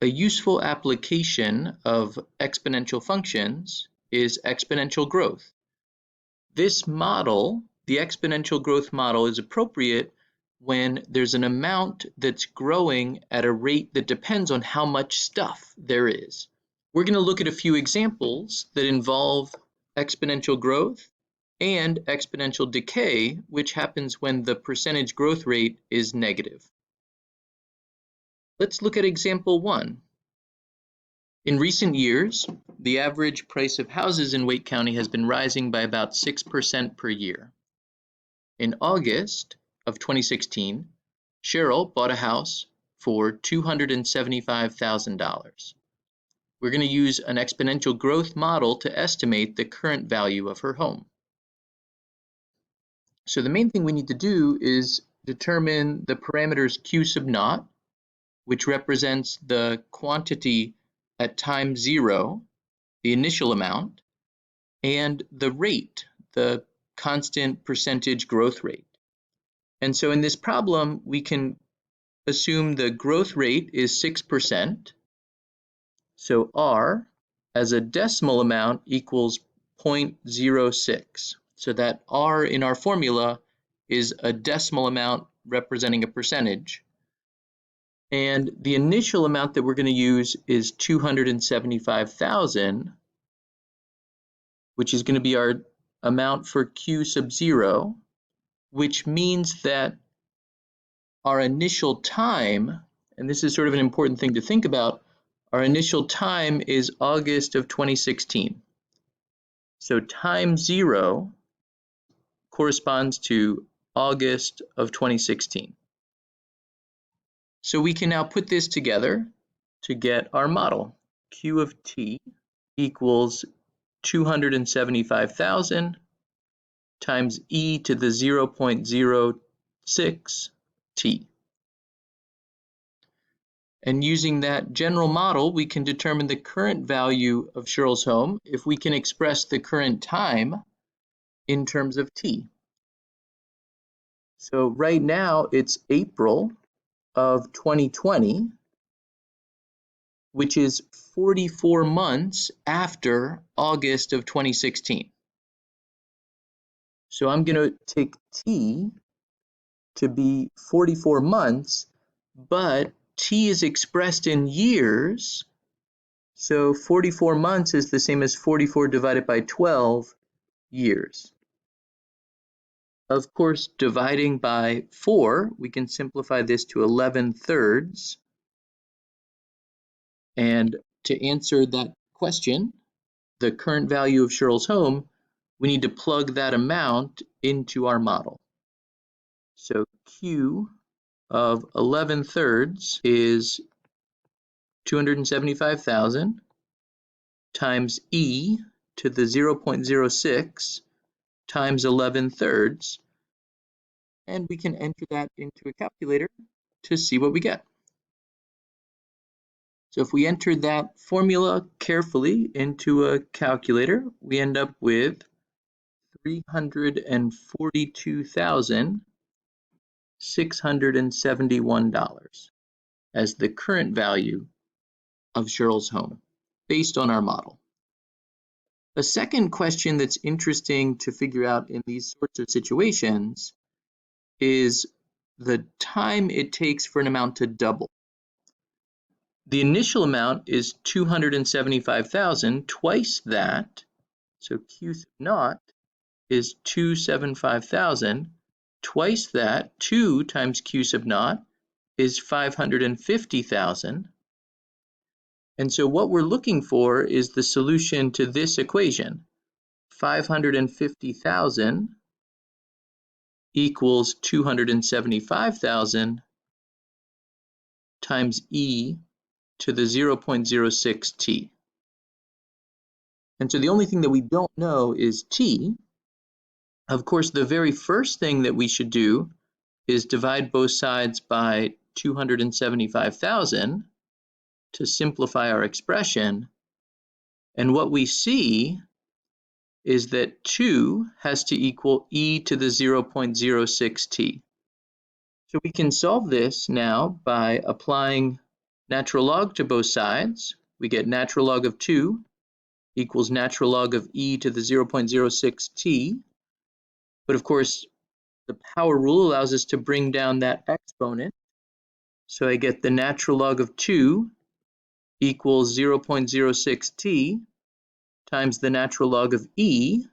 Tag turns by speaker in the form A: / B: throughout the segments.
A: A useful application of exponential functions is exponential growth. This model, the exponential growth model, is appropriate when there's an amount that's growing at a rate that depends on how much stuff there is. We're going to look at a few examples that involve exponential growth and exponential decay, which happens when the percentage growth rate is negative. Let's look at example 1. In recent years, the average price of houses in Wake County has been rising by about 6% per year. In August of 2016, Cheryl bought a house for $275,000. We're going to use an exponential growth model to estimate the current value of her home. So the main thing we need to do is determine the parameters Q sub naught, which represents the quantity at time 0, the initial amount, and the rate, the constant percentage growth rate. And so in this problem, we can assume the growth rate is 6%. So R as a decimal amount equals 0.06. So that R in our formula is a decimal amount representing a percentage. And the initial amount that we're going to use is 275,000, which is going to be our amount for Q sub 0, which means that our initial time, and this is sort of an important thing to think about, our initial time is August of 2016. So time 0 corresponds to August of 2016. So we can now put this together to get our model. Q of t equals 275,000 times e to the 0.06 t. And using that general model, we can determine the current value of Cheryl's home if we can express the current time in terms of t. So right now it's April of 2020, which is 44 months after August of 2016. So I'm going to take t to be 44 months, but t is expressed in years, so 44 months is the same as 44 divided by 12 years. Of course, dividing by 4, we can simplify this to 11/3. And to answer that question, the current value of Cheryl's home, we need to plug that amount into our model. So Q of 11/3 is 275,000 times e to the 0.06 times 11/3, and we can enter that into a calculator to see what we get. So if we enter that formula carefully into a calculator, we end up with $342,671 as the current value of Cheryl's home based on our model. A second question that's interesting to figure out in these sorts of situations is the time it takes for an amount to double. The initial amount is 275,000, twice that, so Q sub naught is 275,000, twice that, 2 times Q sub naught is 550,000. And so what we're looking for is the solution to this equation. 550,000 equals 275,000 times e to the 0.06 t. And so the only thing that we don't know is t. Of course, the very first thing that we should do is divide both sides by 275,000 to simplify our expression. And what we see is that 2 has to equal e to the 0.06 t. So we can solve this now by applying natural log to both sides. We get natural log of 2 equals natural log of e to the 0.06t. But of course, the power rule allows us to bring down that exponent. So I get the natural log of 2 equals 0.06t times the natural log of e.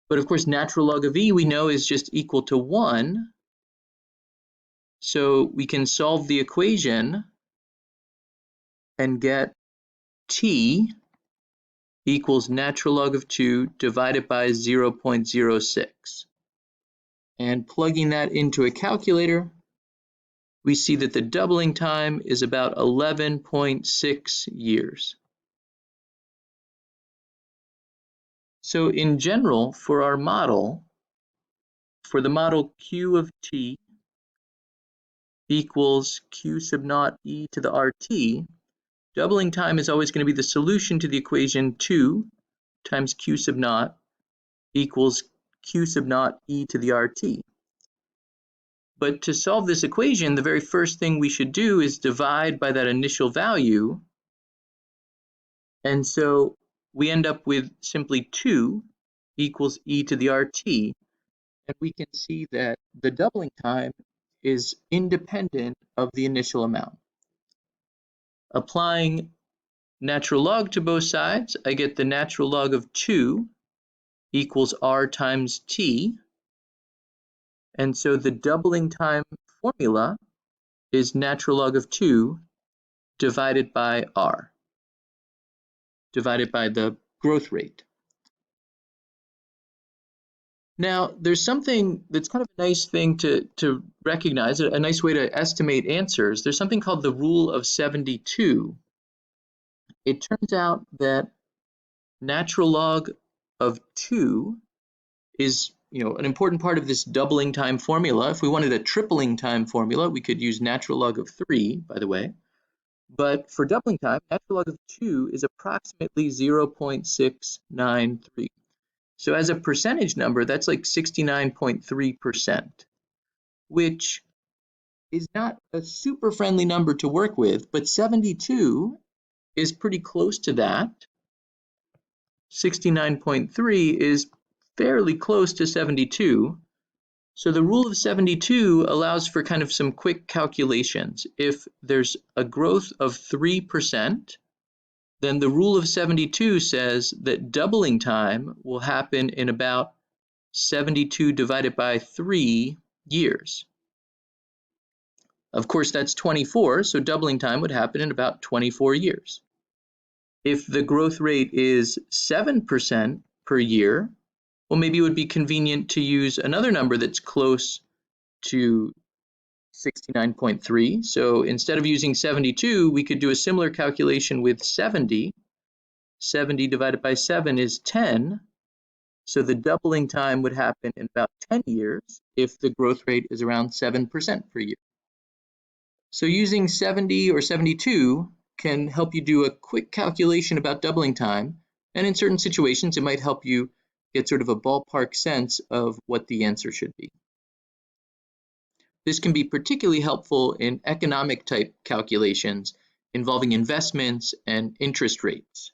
A: But of course, natural log of e we know is just equal to 1. So we can solve the equation and get t equals natural log of 2 divided by 0.06. And plugging that into a calculator, we see that the doubling time is about 11.6 years. So in general, for our model, for the model q of t equals q sub naught e to the rt, doubling time is always going to be the solution to the equation 2 times q sub naught equals q sub naught e to the rt. But to solve this equation, the very first thing we should do is divide by that initial value. And so we end up with simply 2 equals e to the rt. And we can see that the doubling time is independent of the initial amount. Applying natural log to both sides, I get the natural log of 2 equals r times t. And so the doubling time formula is natural log of 2 divided by r, divided by the growth rate. Now, there's something that's kind of a nice thing to recognize, a nice way to estimate answers. There's something called the rule of 72. It turns out that natural log of 2 is an important part of this doubling time formula. If we wanted a tripling time formula, we could use natural log of 3, by the way. But for doubling time, natural log of 2 is approximately 0.693. So as a percentage number, that's like 69.3%, which is not a super friendly number to work with, but 72 is pretty close to that. 69.3 is fairly close to 72. So the rule of 72 allows for kind of some quick calculations. If there's a growth of 3%, then the rule of 72 says that doubling time will happen in about 72 divided by 3 years. Of course, that's 24, so doubling time would happen in about 24 years. If the growth rate is 7% per year, well, maybe it would be convenient to use another number that's close to 69.3. So instead of using 72, we could do a similar calculation with 70. 70 divided by 7 is 10. So the doubling time would happen in about 10 years if the growth rate is around 7% per year. So using 70 or 72 can help you do a quick calculation about doubling time, and in certain situations it might help you get sort of a ballpark sense of what the answer should be. This can be particularly helpful in economic type calculations involving investments and interest rates.